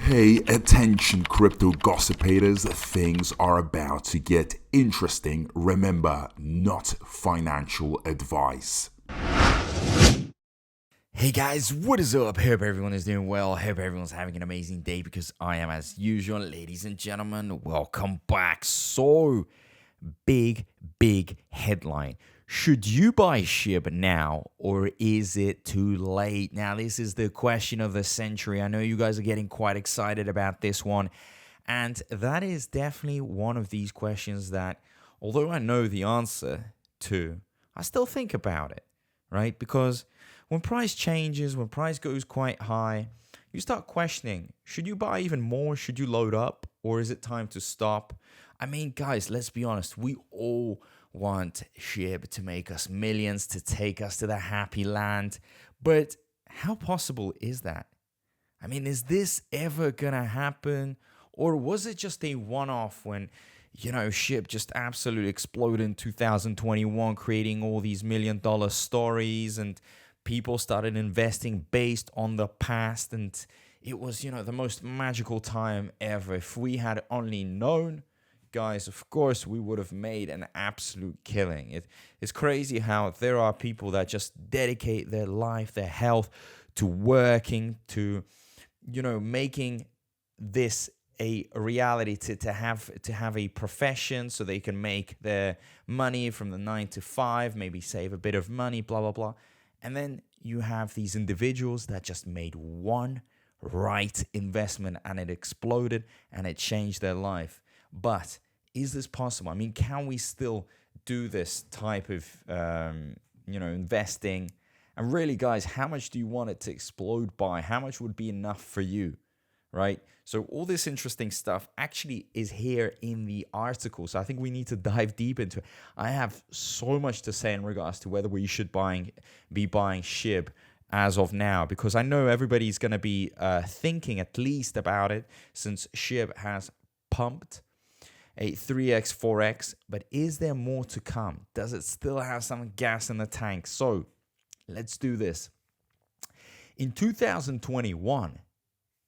Hey, attention crypto gossipators, things are about to get interesting. Remember, not financial advice. Hey guys, what is up? Hope everyone is doing well. Hope everyone's having an amazing day because I am as usual. Ladies and gentlemen, welcome back. So, big headline. Should you buy SHIB now or is it too late? Now, this is the question of the century. I know you guys are getting quite excited about this one. And that is definitely one of these questions that, although I know the answer to, I still think about it, right? Because when price changes, when price goes quite high, you start questioning, should you buy even more? Should you load up? Or is it time to stop? I mean, guys, let's be honest. We all want SHIB to make us millions, to take us to the happy land. But how possible is that? I mean, is this ever going to happen? Or was it just a one-off when, SHIB just absolutely exploded in 2021, creating all these $1 million stories and people started investing based on the past, and it was, the most magical time ever. If we had only known, guys, of course, we would have made an absolute killing. It's crazy how there are people that just dedicate their life, their health to working, to, making this a reality, to have a profession so they can make their money from the 9 to 5, maybe save a bit of money, blah, blah, blah. And then you have these individuals that just made one right investment and it exploded and it changed their life. But is this possible? I mean, can we still do this type of, investing? And really, guys, how much do you want it to explode by? How much would be enough for you, right? So all this interesting stuff actually is here in the article. So I think we need to dive deep into it. I have so much to say in regards to whether we should be buying SHIB as of now, because I know everybody's going to be thinking at least about it since SHIB has pumped a 3x, 4x, but is there more to come? Does it still have some gas in the tank? So let's do this. In 2021,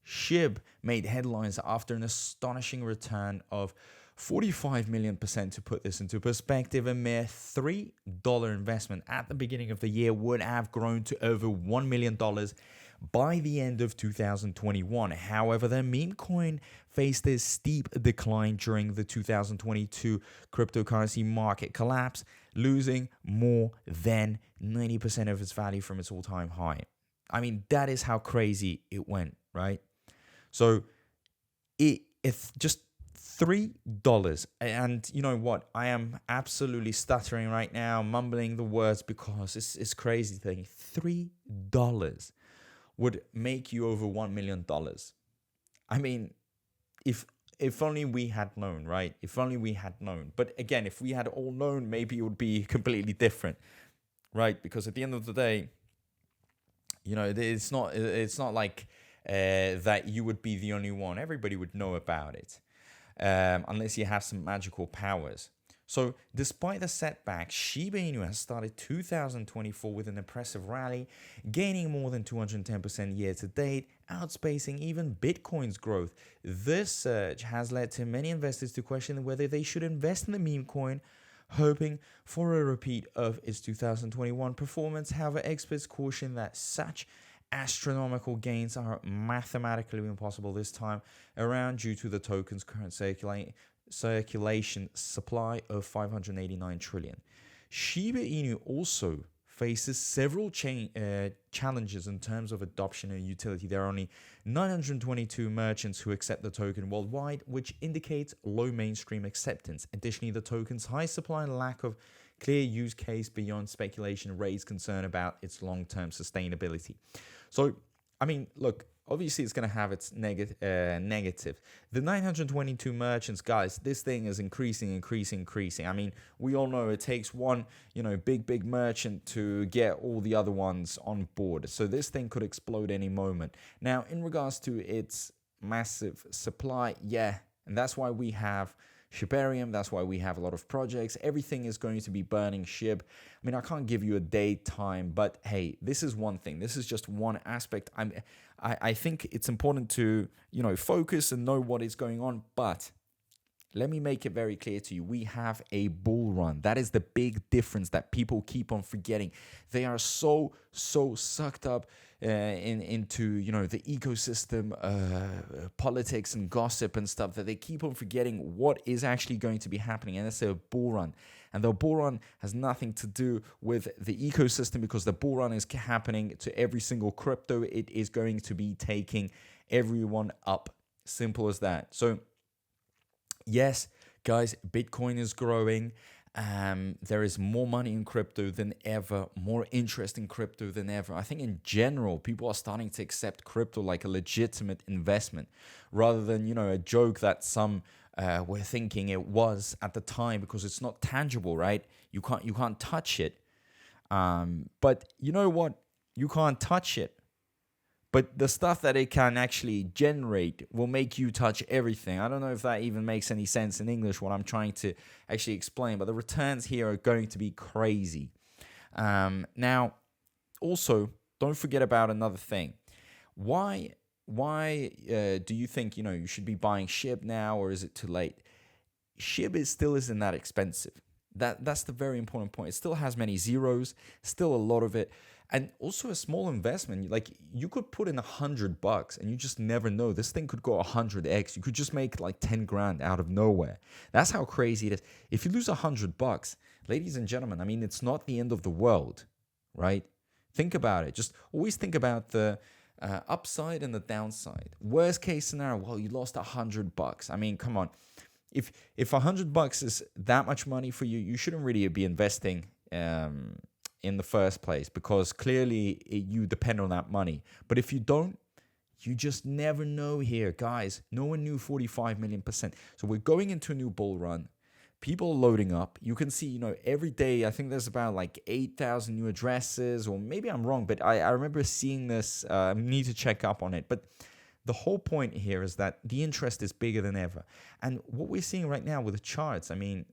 SHIB made headlines after an astonishing return of 45 million %. To put this into perspective, a mere $3 investment at the beginning of the year would have grown to over $1 million by the end of 2021. However, the meme coin faced a steep decline during the 2022 cryptocurrency market collapse, losing more than 90% of its value from its all-time high. I mean, that is how crazy it went, right? So it's just $3. And you know what? I am absolutely stuttering right now, mumbling the words because it's crazy thing. $3 would make you over $1 million. I mean, if only we had known, right? If only we had known. But again, if we had all known, maybe it would be completely different, right? Because at the end of the day, it's not like that you would be the only one. Everybody would know about it, unless you have some magical powers. So despite the setback, Shiba Inu has started 2024 with an impressive rally, gaining more than 210% year to date, outspacing even Bitcoin's growth. This surge has led to many investors to question whether they should invest in the meme coin, hoping for a repeat of its 2021 performance. However, experts caution that such astronomical gains are mathematically impossible this time around due to the token's current circulation supply of 589 trillion. Shiba Inu also faces several challenges in terms of adoption and utility. There are only 922 merchants who accept the token worldwide, which indicates low mainstream acceptance. Additionally, the token's high supply and lack of clear use case beyond speculation raise concern about its long-term sustainability. So, I mean, look, obviously it's going to have its negative. The 922 merchants, guys, this thing is increasing. I mean, we all know it takes one, big merchant to get all the other ones on board. So this thing could explode any moment. Now, in regards to its massive supply, yeah, and that's why we have SHIBARIUM. That's why we have a lot of projects. Everything is going to be burning SHIB. I mean, I can't give you a date time, but hey, this is one thing. This is just one aspect. I think it's important to, focus and know what is going on. But let me make it very clear to you. We have a bull run. That is the big difference that people keep on forgetting. They are so sucked up into, the ecosystem, politics and gossip and stuff, that they keep on forgetting what is actually going to be happening. And that's a bull run. And the bull run has nothing to do with the ecosystem, because the bull run is happening to every single crypto. It is going to be taking everyone up. Simple as that. So yes, guys, Bitcoin is growing. There is more money in crypto than ever, more interest in crypto than ever. I think in general, people are starting to accept crypto like a legitimate investment, rather than, a joke that some were thinking it was at the time, because it's not tangible, right? You can't touch it. But you know what? You can't touch it. But the stuff that it can actually generate will make you touch everything. I don't know if that even makes any sense in English, what I'm trying to actually explain, but the returns here are going to be crazy. Now, also, don't forget about another thing. Why do you think, you should be buying SHIB now, or is it too late? SHIB still isn't that expensive. That's the very important point. It still has many zeros, still a lot of it. And also a small investment, like you could put in $100 and you just never know. This thing could go 100x. You could just make like 10 grand out of nowhere. That's how crazy it is. If you lose $100, ladies and gentlemen, I mean, it's not the end of the world, right? Think about it. Just always think about the upside and the downside. Worst case scenario, well, you lost $100. I mean, come on. If $100 is that much money for you, you shouldn't really be investing in the first place, because clearly you depend on that money. But if you don't, you just never know here, guys. No one knew 45 million%. So we're going into a new bull run. People are loading up. You can see, every day, I think there's about like 8,000 new addresses, or maybe I'm wrong, but I remember seeing this. I need to check up on it. But the whole point here is that the interest is bigger than ever. And what we're seeing right now with the charts, I mean,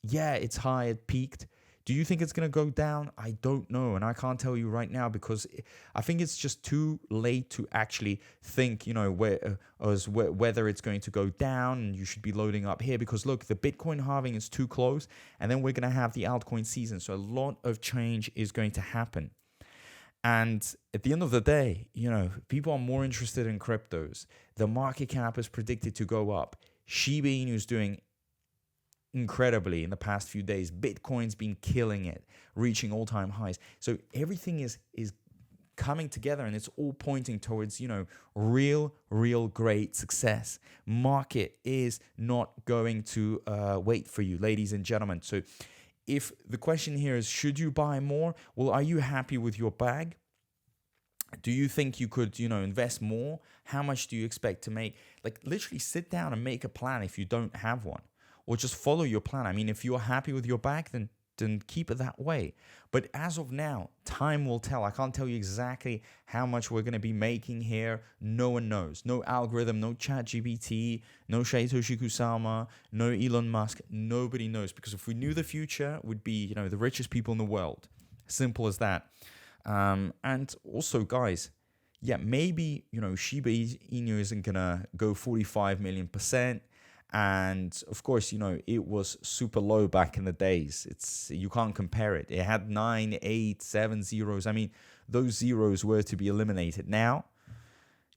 yeah, it's high, it peaked. Do you think it's going to go down? I don't know. And I can't tell you right now, because I think it's just too late to actually think, whether it's going to go down and you should be loading up here. Because look, the Bitcoin halving is too close, and then we're going to have the altcoin season. So a lot of change is going to happen. And at the end of the day, people are more interested in cryptos. The market cap is predicted to go up. Shiba Inu is doing incredibly in the past few days. Bitcoin's been killing it, reaching all-time highs. So everything is coming together, and it's all pointing towards, real great success. Market is not going to wait for you, ladies and gentlemen. So if the question here is, should you buy more? Well, are you happy with your bag? Do you think you could, invest more? How much do you expect to make? Like, literally sit down and make a plan if you don't have one. Or just follow your plan. I mean, if you're happy with your bag, then keep it that way. But as of now, time will tell. I can't tell you exactly how much we're going to be making here. No one knows. No algorithm, no ChatGPT, no Satoshi Kusama, no Elon Musk. Nobody knows. Because if we knew the future, we'd be, the richest people in the world. Simple as that. And also, guys, yeah, maybe, Shiba Inu isn't going to go 45 million%. And of course, it was super low back in the days. You can't compare it. It had 9, 8, 7 zeros. I mean, those zeros were to be eliminated. Now,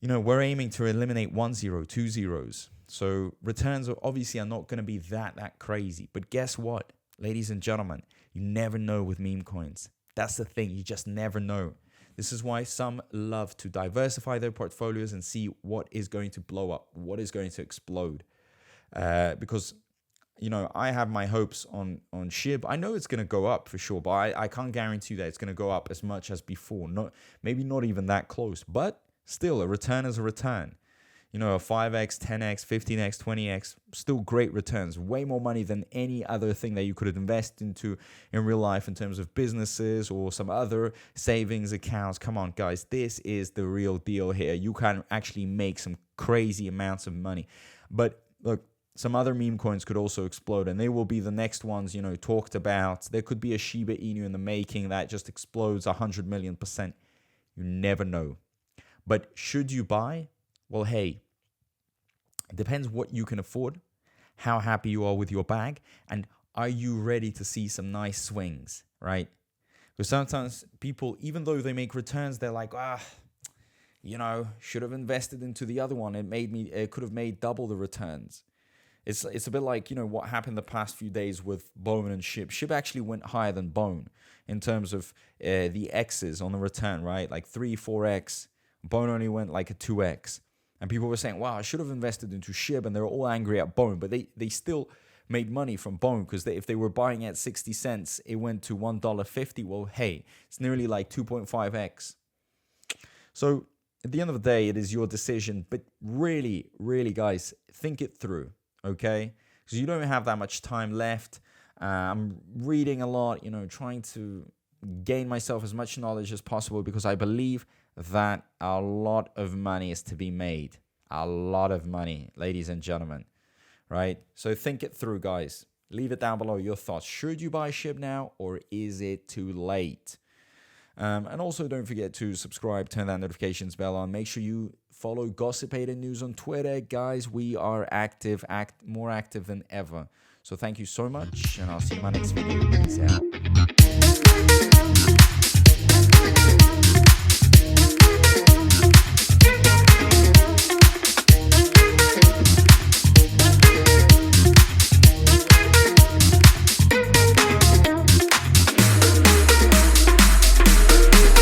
we're aiming to eliminate 1 zero, 2 zeros. So returns are not going to be that crazy. But guess what, ladies and gentlemen? You never know with meme coins. That's the thing. You just never know. This is why some love to diversify their portfolios and see what is going to blow up, what is going to explode. Because, I have my hopes on SHIB. I know it's going to go up for sure, but I can't guarantee that it's going to go up as much as before. Maybe not even that close, but still, a return is a return. A 5x, 10x, 15x, 20x, still great returns. Way more money than any other thing that you could invest into in real life in terms of businesses or some other savings accounts. Come on, guys, this is the real deal here. You can actually make some crazy amounts of money. But look, some other meme coins could also explode, and they will be the next ones, talked about. There could be a Shiba Inu in the making that just explodes 100 million%. You never know. But should you buy? Well, hey, it depends what you can afford, how happy you are with your bag, and are you ready to see some nice swings, right? Because sometimes people, even though they make returns, they're like, should have invested into the other one. It could have made double the returns. It's a bit like, what happened the past few days with Bone and SHIB. SHIB actually went higher than Bone in terms of the X's on the return, right? Like 3, 4X. Bone only went like a 2X. And people were saying, wow, I should have invested into SHIB, and they're all angry at Bone. But they still made money from Bone, because if they were buying at 60 cents, it went to $1.50. Well, hey, it's nearly like 2.5X. So at the end of the day, it is your decision. But really, really, guys, think it through, okay? Because you don't have that much time left. I'm reading a lot, trying to gain myself as much knowledge as possible, because I believe that a lot of money is to be made. A lot of money, ladies and gentlemen, right? So think it through, guys. Leave it down below, your thoughts. Should you buy SHIB now, or is it too late? And also don't forget to subscribe, turn that notifications bell on. Make sure you follow Gossipator News on Twitter. Guys, we are more active than ever. So thank you so much, and I'll see you in my next video. Peace out.